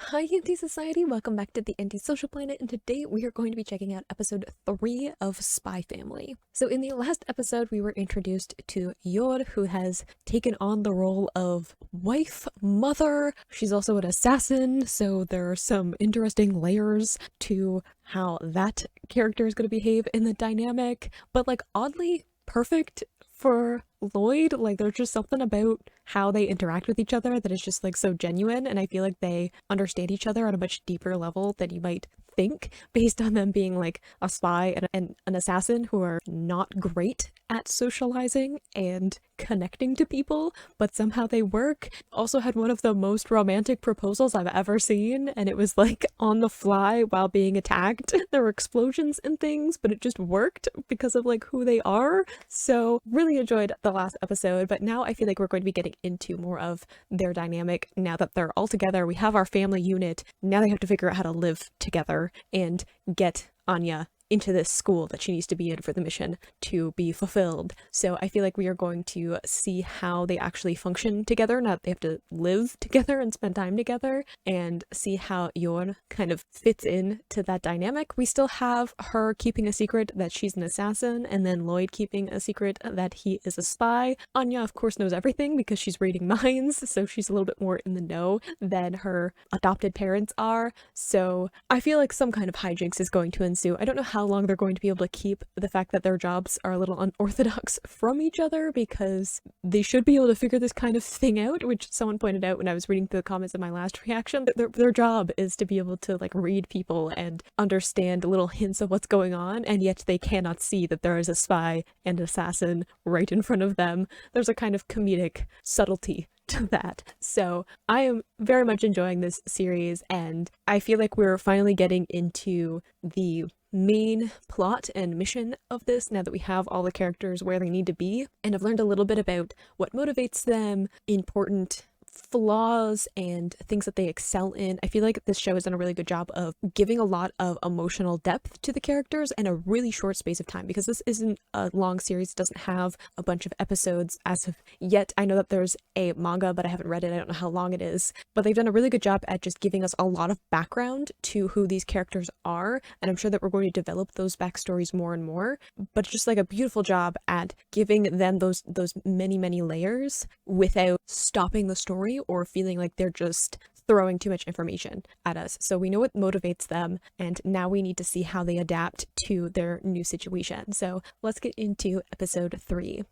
Hi, Anti-Society! Welcome back to the Anti-Social Planet, and today we are going to be checking out episode 3 of Spy Family. So in the last episode, we were introduced to Yor, who has taken on the role of wife, mother. She's also an assassin, so there are some interesting layers to how that character is going to behave in the dynamic, but like oddly perfect for Lloyd. Like there's just something about how they interact with each other that is just like so genuine, and I feel like they understand each other on a much deeper level than you might think based on them being like a spy and an assassin who are not great at socializing and connecting to people, but somehow they work. Also had one of the most romantic proposals I've ever seen, and it was like on the fly while being attacked. There were explosions and things, but it just worked because of like who they are. So really enjoyed the last episode, but now I feel like we're going to be getting into more of their dynamic now that they're all together. We have our family unit. Now they have to figure out how to live together and get Anya into this school that she needs to be in for the mission to be fulfilled. So I feel like we are going to see how they actually function together now that they have to live together and spend time together, and see how Yor kind of fits in to that dynamic. We still have her keeping a secret that she's an assassin, and then Lloyd keeping a secret that he is a spy. Anya, of course, knows everything because she's reading minds, so she's a little bit more in the know than her adopted parents are. So I feel like some kind of hijinks is going to ensue. I don't know how long they're going to be able to keep the fact that their jobs are a little unorthodox from each other, because they should be able to figure this kind of thing out, which someone pointed out when I was reading through the comments of my last reaction. Their job is to be able to like read people and understand little hints of what's going on, and yet they cannot see that there is a spy and assassin right in front of them. There's a kind of comedic subtlety to that. So I am very much enjoying this series, and I feel like we're finally getting into the main plot and mission of this now that we have all the characters where they need to be, and I've learned a little bit about what motivates them, important flaws, and things that they excel in. I feel like this show has done a really good job of giving a lot of emotional depth to the characters in a really short space of time, because this isn't a long series. It doesn't have a bunch of episodes as of yet. I know that there's a manga, but I haven't read it. I don't know how long it is, but they've done a really good job at just giving us a lot of background to who these characters are, and I'm sure that we're going to develop those backstories more and more, but it's just like a beautiful job at giving them those many layers without stopping the story or feeling like they're just throwing too much information at us. So we know what motivates them, and now we need to see how they adapt to their new situation. So let's get into episode 3.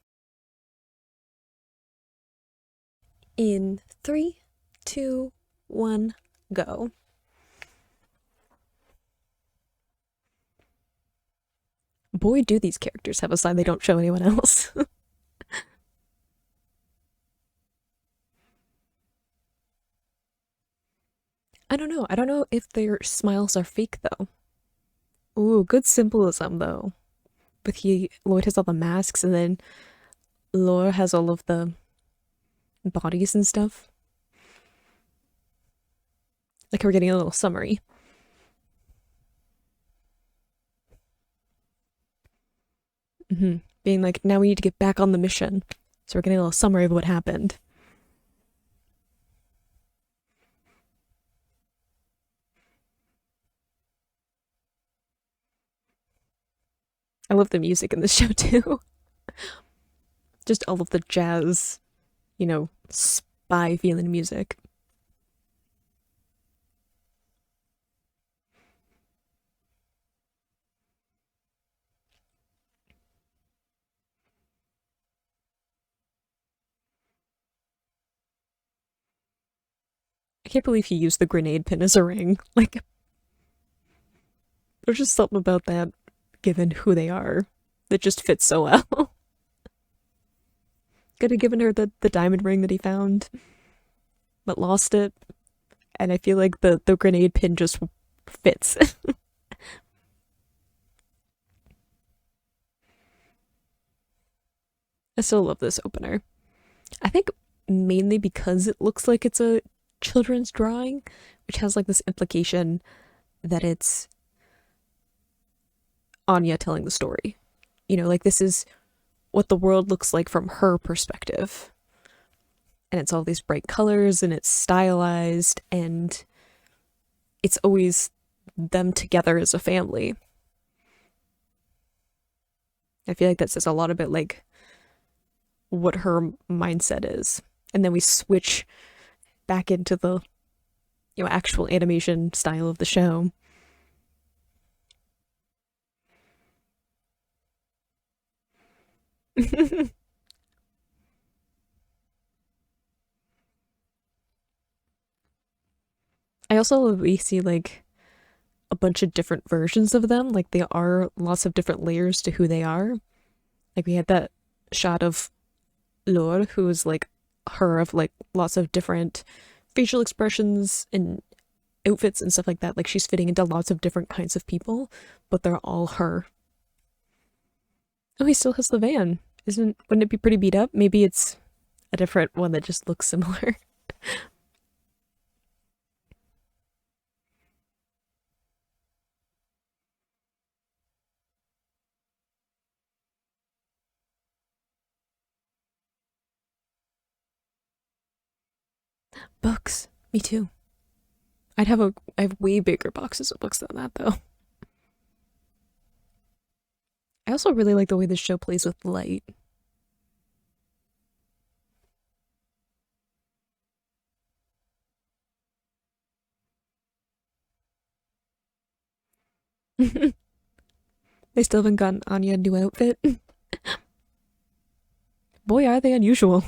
In 3, 2, 1, go. Boy, do these characters have a side they don't show anyone else. I don't know. I don't know if their smiles are fake though. Ooh, good symbolism though. But Lloyd has all the masks, and then Laura has all of the bodies and stuff. Like we're getting a little summary. Being like, now we need to get back on the mission. So we're getting a little summary of what happened. I love the music in this show too. Just all of the jazz, spy feeling music. I can't believe he used the grenade pin as a ring. Like, there's just something about that, given who they are, that just fits so well. Could have given her the diamond ring that he found, but lost it. And I feel like the grenade pin just fits. I still love this opener. I think mainly because it looks like it's a children's drawing, which has like this implication that it's Anya telling the story. Like this is what the world looks like from her perspective. And it's all these bright colors, and it's stylized, and it's always them together as a family. I feel like that says a lot about like what her mindset is. And then we switch back into the actual animation style of the show. I also love we see like a bunch of different versions of them. Like there are lots of different layers to who they are. Like we had that shot of Lore, who is like her of like lots of different facial expressions and outfits and stuff like that. Like she's fitting into lots of different kinds of people, but they're all her. Oh, he still has the van. Wouldn't it be pretty beat up? Maybe it's a different one that just looks similar. Books. Me too. I have way bigger boxes of books than that though. I also really like the way this show plays with light. They still haven't gotten Anya a new outfit. Boy, are they unusual.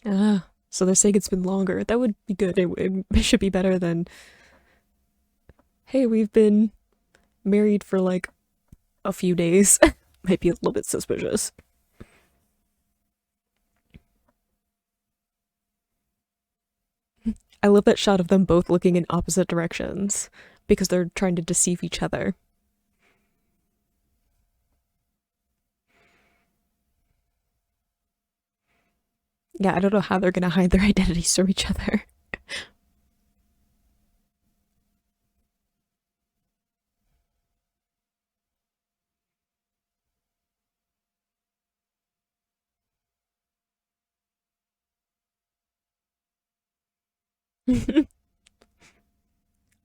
Ah, so they're saying it's been longer. That would be good. It should be better than, hey, we've been married for like a few days. Might be a little bit suspicious. I love that shot of them both looking in opposite directions because they're trying to deceive each other. Yeah, I don't know how they're gonna hide their identities from each other.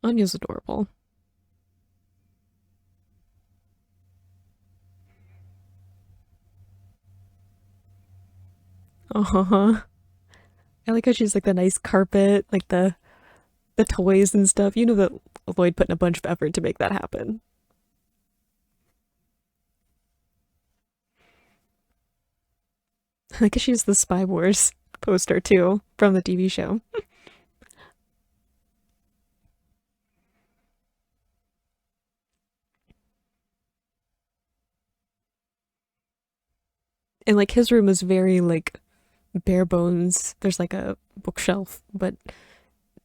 Anya's adorable. Uh-huh. I like how she's like the nice carpet, like the toys and stuff. You know that Lloyd put in a bunch of effort to make that happen. I like how she's the Spy Wars poster too from the TV show. And like his room is very like bare bones. There's like a bookshelf, but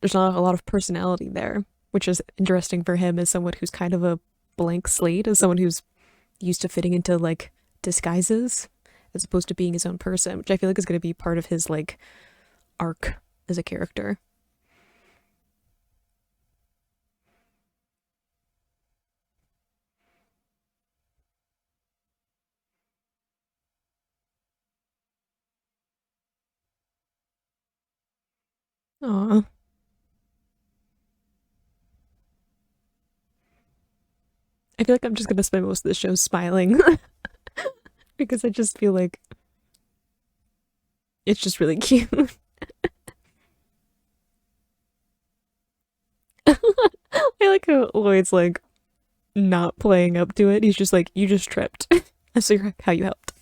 there's not a lot of personality there, which is interesting for him as someone who's kind of a blank slate, as someone who's used to fitting into like disguises as opposed to being his own person, which I feel like is going to be part of his like arc as a character. Aw. I feel like I'm just going to spend most of the show smiling because I just feel like it's just really cute. I like how Lloyd's like not playing up to it. He's just like, you just tripped. I see how you helped.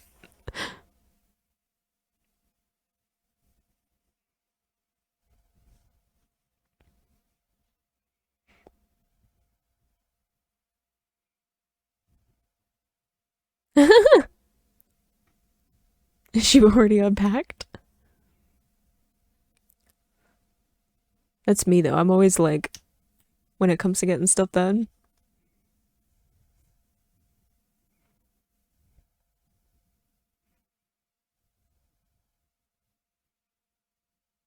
Is she already unpacked? That's me though. I'm always like, when it comes to getting stuff done.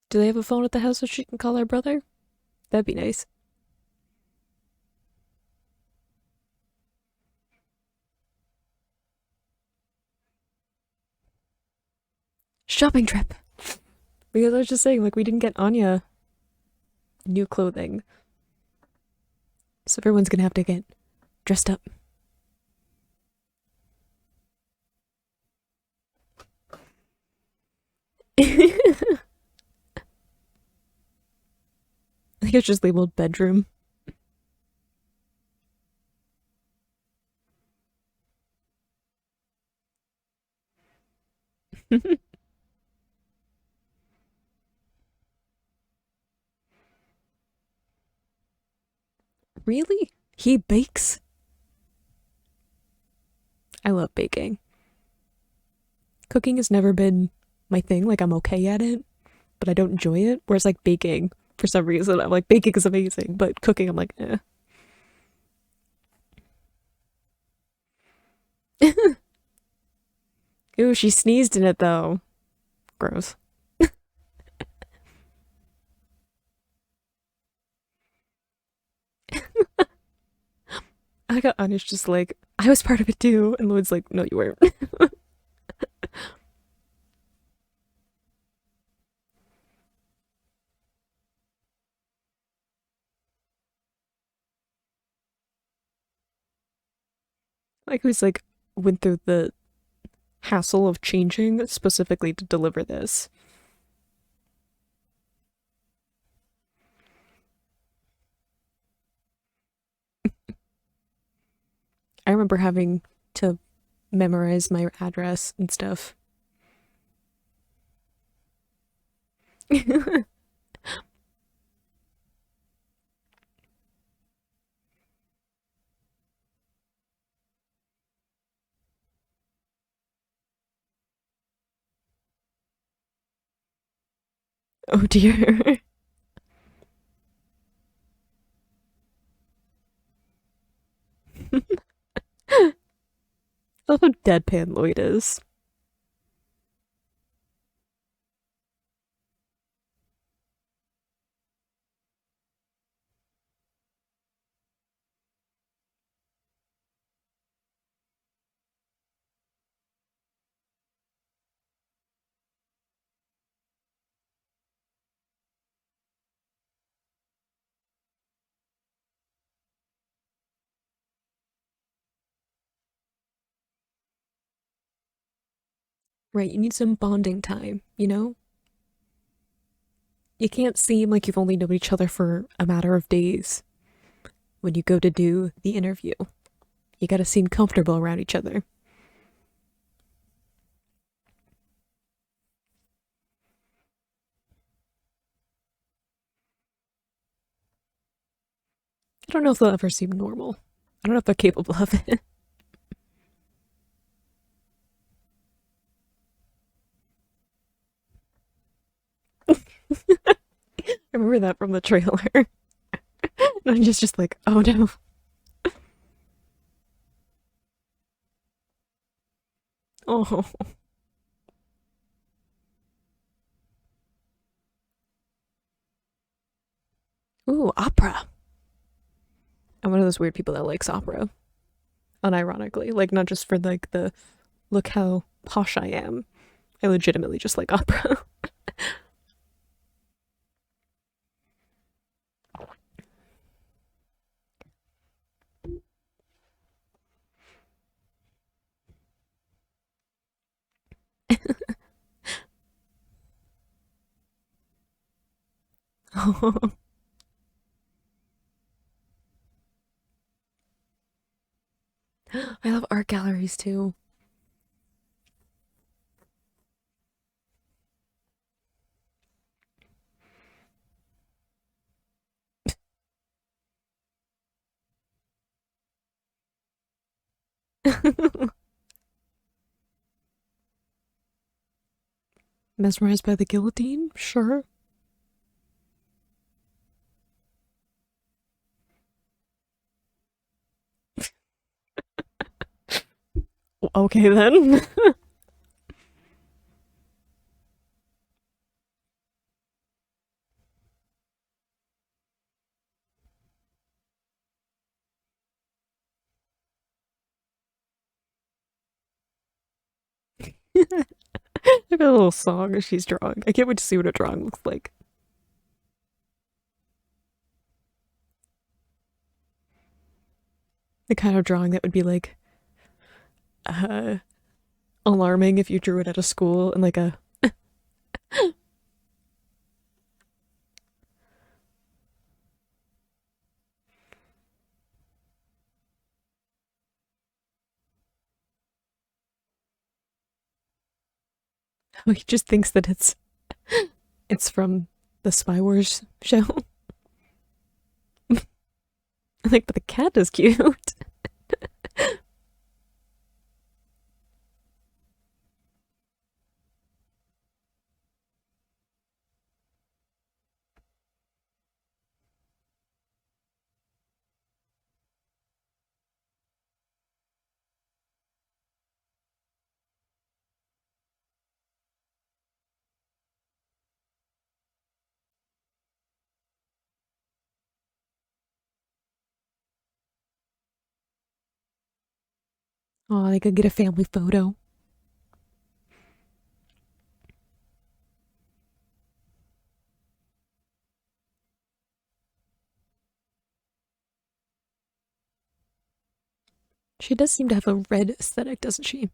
Do they have a phone at the house so she can call her brother? That'd be nice. Shopping trip. Because I was just saying, like, we didn't get Anya new clothing. So everyone's gonna have to get dressed up. I think it's just labeled bedroom. Really? He bakes? I love baking. Cooking has never been my thing. Like, I'm okay at it, but I don't enjoy it. Whereas, like, baking, for some reason, I'm like, baking is amazing, but cooking, I'm like, eh. Ooh, she sneezed in it though. Gross. I got Anish just like, I was part of it too. And Lloyd's like, no, you weren't. Like, who's like, went through the hassle of changing specifically to deliver this. I remember having to memorize my address and stuff. Oh dear. I love how deadpan Lloyd is. Right, you need some bonding time, you know? You can't seem like you've only known each other for a matter of days when you go to do the interview. You gotta seem comfortable around each other. I don't know if they'll ever seem normal. I don't know if they're capable of it. I remember that from the trailer. And I'm just like, oh no. Oh. Ooh, opera. I'm one of those weird people that likes opera. Unironically. Like, not just for like the look how posh I am. I legitimately just like opera. Oh. I love art galleries too. Mesmerized by the guillotine? Sure. Okay then. Like a little song she's drawing. I can't wait to see what a drawing looks like. The kind of drawing that would be like uh alarming if you drew it at a school and like a he just thinks that it's from the Spy Wars show. Like, but the cat is cute. Oh, they could get a family photo. She does seem to have a red aesthetic, doesn't she?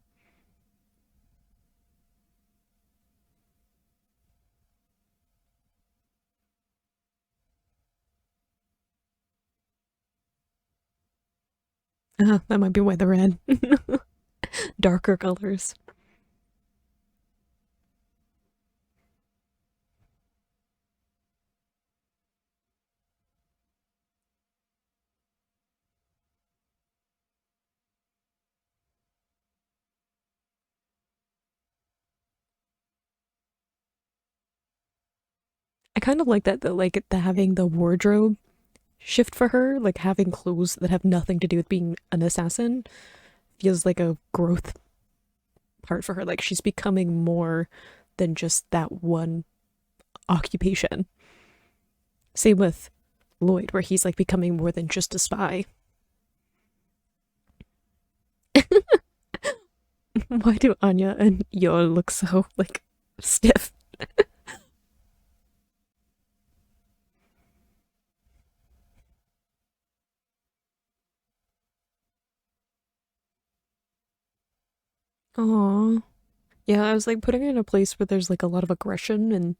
That might be why the red. Darker colors. I kind of like that, like the having the wardrobe shift for her, like having clothes that have nothing to do with being an assassin, feels like a growth part for her. Like she's becoming more than just that one occupation. Same with Lloyd, where he's like becoming more than just a spy. Why do Anya and Yor look so like stiff? Aww. Yeah, I was like putting her in a place where there's like a lot of aggression and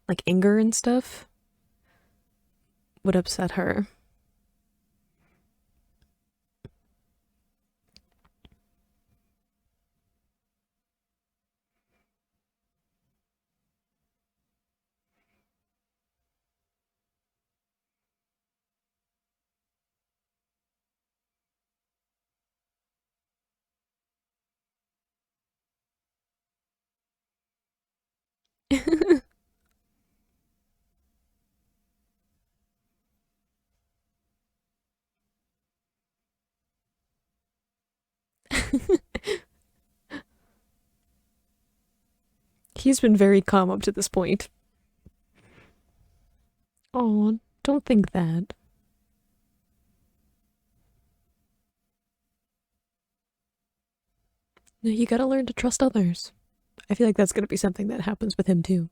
like anger and stuff would upset her. He's been very calm up to this point. Oh, don't think that. No, you gotta learn to trust others. I feel like that's gonna be something that happens with him too.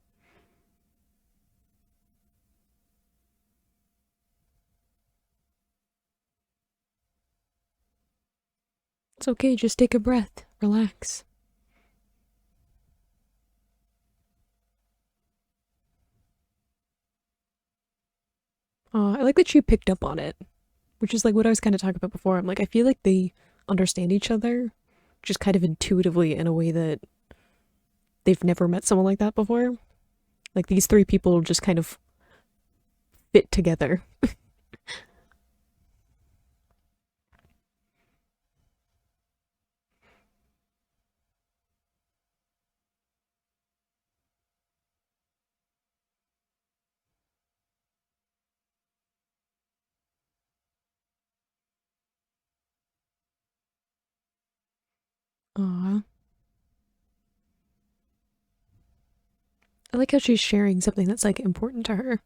It's okay, just take a breath, relax. I like that she picked up on it, which is like what I was kind of talking about before. I'm like, I feel like they understand each other just kind of intuitively in a way that they've never met someone like that before. Like these three people just kind of fit together. I like how she's sharing something that's like important to her.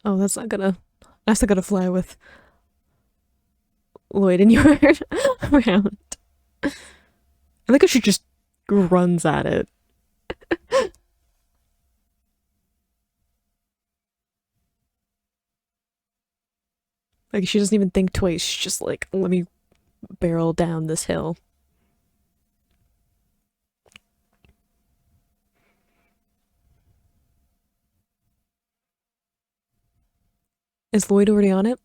Oh, that's not gonna fly with Lloyd and Yard around. I like how she just runs at it. Like she doesn't even think twice. She's just like, let me barrel down this hill. Is Lloyd already on it?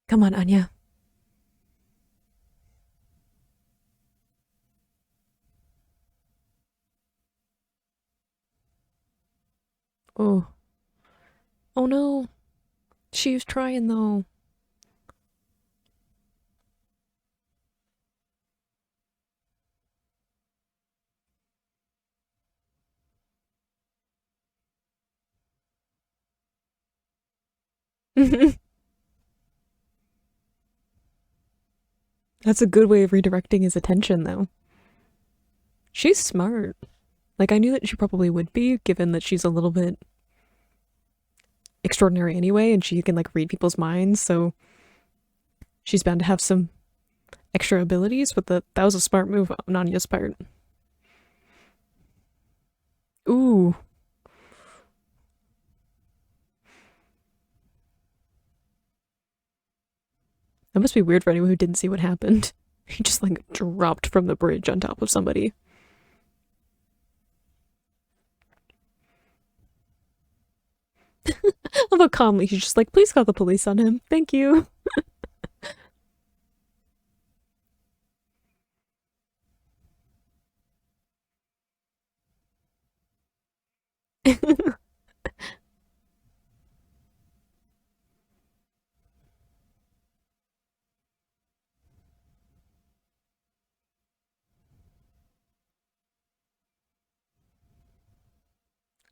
Come on, Anya. Oh. Oh no. She was trying though. That's a good way of redirecting his attention though. She's smart. Like I knew that she probably would be, given that she's a little bit extraordinary anyway, and she can like read people's minds, so she's bound to have some extra abilities, but that was a smart move on Anya's part. Ooh. That must be weird for anyone who didn't see what happened. He just like dropped from the bridge on top of somebody. Although calmly, he's just like, please call the police on him. Thank you.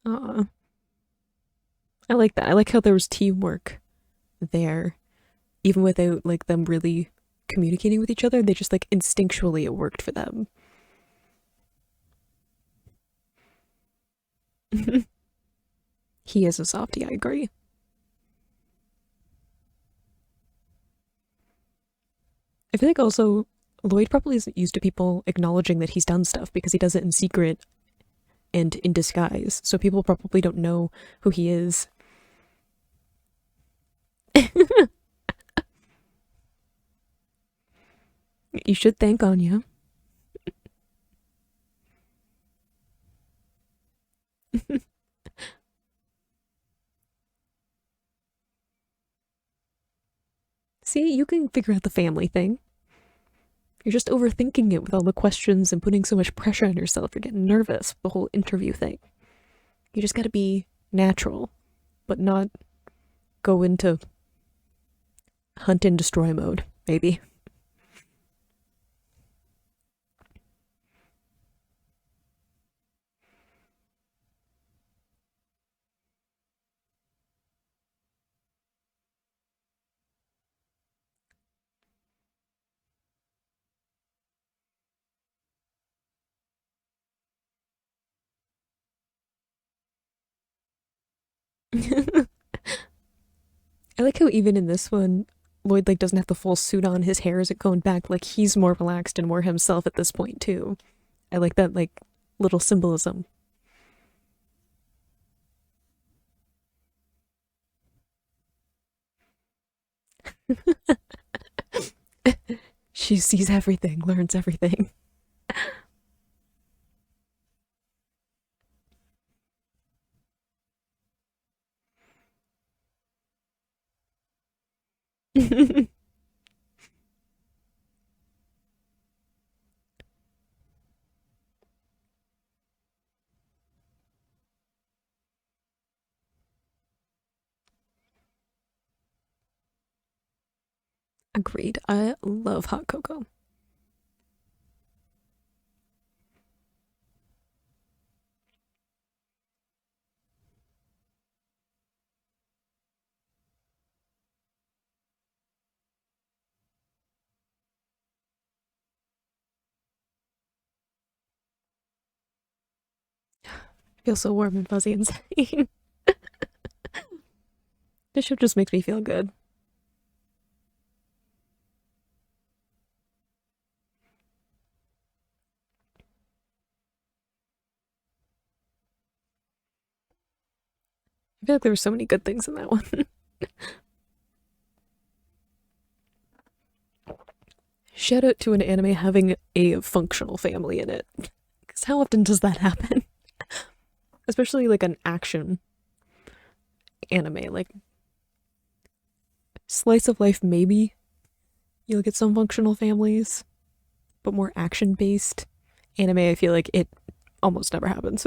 uh, I like that. I like how there was teamwork there, even without like them really communicating with each other. They just like instinctually it worked for them. He is a softie, I agree. I feel like also Lloyd probably isn't used to people acknowledging that he's done stuff because he does it in secret and in disguise. So people probably don't know who he is. You should thank Anya. See, you can figure out the family thing. You're just overthinking it with all the questions and putting so much pressure on yourself. You're getting nervous with the whole interview thing. You just gotta be natural, but not go into hunt and destroy mode, maybe. I like how even in this one, Lloyd like doesn't have the full suit on. His hair isn't going back. Like he's more relaxed and more himself at this point too. I like that like little symbolism. She sees everything, learns everything. Agreed. I love hot cocoa. Feel so warm and fuzzy inside. This show just makes me feel good. I feel like there were so many good things in that one. Shout out to an anime having a functional family in it. Because how often does that happen? Especially like an action anime. Like, slice of life, maybe. You'll get some functional families, but more action based anime, I feel like it almost never happens.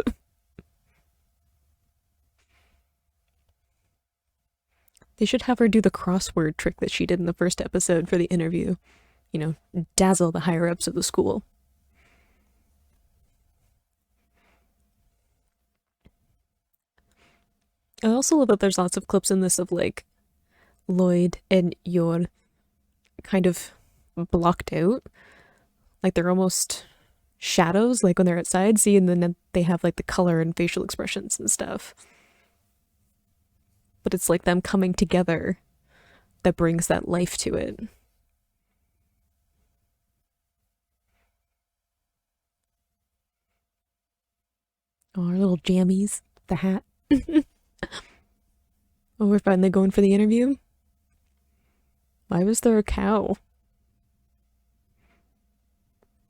They should have her do the crossword trick that she did in the first episode for the interview. You know, dazzle the higher ups of the school. I also love that there's lots of clips in this of like Lloyd and Yor kind of blocked out. Like they're almost shadows, like when they're outside, see, and then they have like the color and facial expressions and stuff. But it's like them coming together that brings that life to it. Oh, our little jammies, the hat. Oh, we're finally going for the interview? Why was there a cow?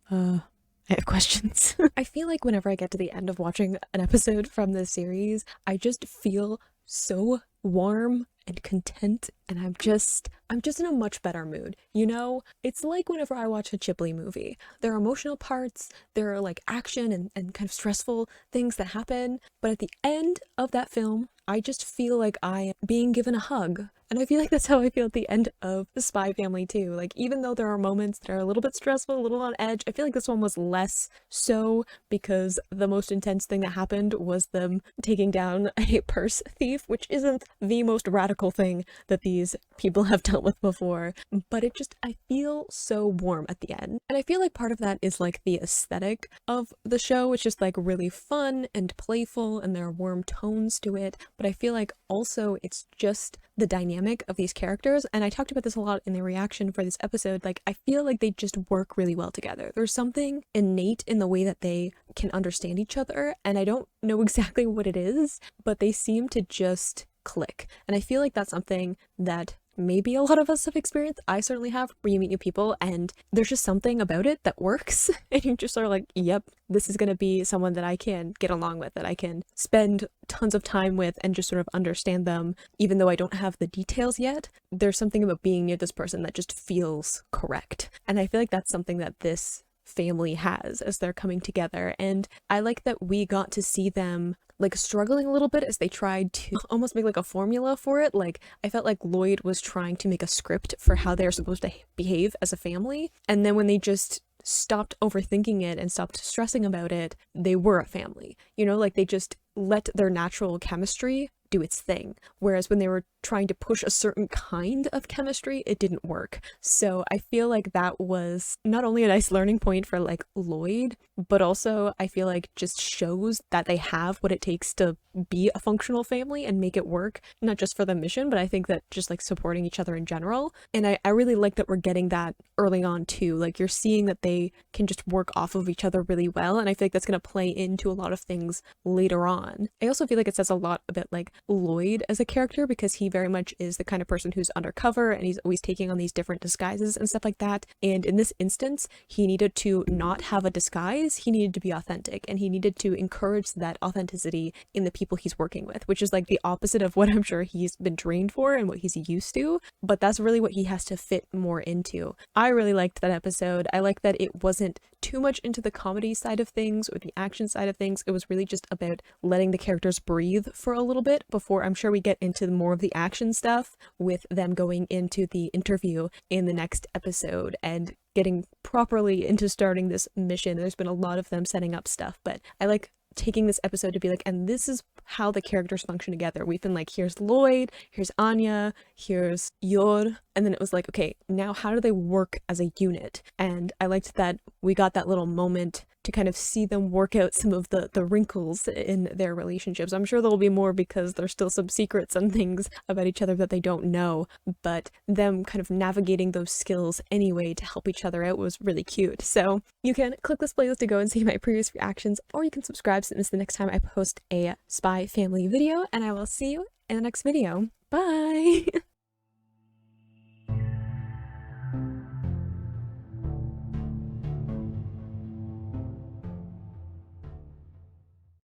I have questions. I feel like whenever I get to the end of watching an episode from this series, I just feel so warm and content, and I'm just in a much better mood. You know, it's like whenever I watch a Ghibli movie. There are emotional parts, there are like action and kind of stressful things that happen, but at the end of that film, I just feel like I am being given a hug. And I feel like that's how I feel at the end of The Spy Family too. Like, even though there are moments that are a little bit stressful, a little on edge, I feel like this one was less so because the most intense thing that happened was them taking down a purse thief, which isn't the most radical thing that these people have dealt with before. But I feel so warm at the end. And I feel like part of that is like the aesthetic of the show. It's just like really fun and playful, and there are warm tones to it. But I feel like also it's just the dynamic of these characters, and I talked about this a lot in the reaction for this episode. Like, I feel like they just work really well together. There's something innate in the way that they can understand each other, and I don't know exactly what it is, but they seem to just click. And I feel like that's something that maybe a lot of us have experienced. I certainly have, where you meet new people and there's just something about it that works, and you just sort of like, yep, this is going to be someone that I can get along with, that I can spend tons of time with and just sort of understand them, even though I don't have the details yet. There's something about being near this person that just feels correct. And I feel like that's something that this family has as they're coming together. And I like that we got to see them like struggling a little bit as they tried to almost make like a formula for it. Like, I felt like Lloyd was trying to make a script for how they're supposed to behave as a family, and then when they just stopped overthinking it and stopped stressing about it, they were a family. You know, like they just let their natural chemistry do its thing. Whereas when they were trying to push a certain kind of chemistry, it didn't work. So I feel like that was not only a nice learning point for like Lloyd, but also I feel like just shows that they have what it takes to be a functional family and make it work, not just for the mission, but I think that just like supporting each other in general. And I really like that we're getting that early on too. Like, you're seeing that they can just work off of each other really well, and I feel like that's going to play into a lot of things later on. I also feel like it says a lot about like Lloyd as a character, because he very much is the kind of person who's undercover and he's always taking on these different disguises and stuff like that. And in this instance, he needed to not have a disguise, he needed to be authentic, and he needed to encourage that authenticity in the people he's working with, which is like the opposite of what I'm sure he's been trained for and what he's used to, but that's really what he has to fit more into. I really liked that episode. I like that it wasn't too much into the comedy side of things or the action side of things. It was really just about letting the characters breathe for a little bit before I'm sure we get into more of the action stuff with them going into the interview in the next episode and getting properly into starting this mission. There's been a lot of them setting up stuff, but I like taking this episode to be like, and this is how the characters function together. We've been like, here's Lloyd, here's Anya, here's Yor, and then it was like, okay, now how do they work as a unit? And I liked that we got that little moment to kind of see them work out some of the wrinkles in their relationships. I'm sure there'll be more because there's still some secrets and things about each other that they don't know, but them kind of navigating those skills anyway to help each other out was really cute. So you can click this playlist to go and see my previous reactions, or you can subscribe so miss the next time I post a Spy Family video, and I will see you in the next video. Bye!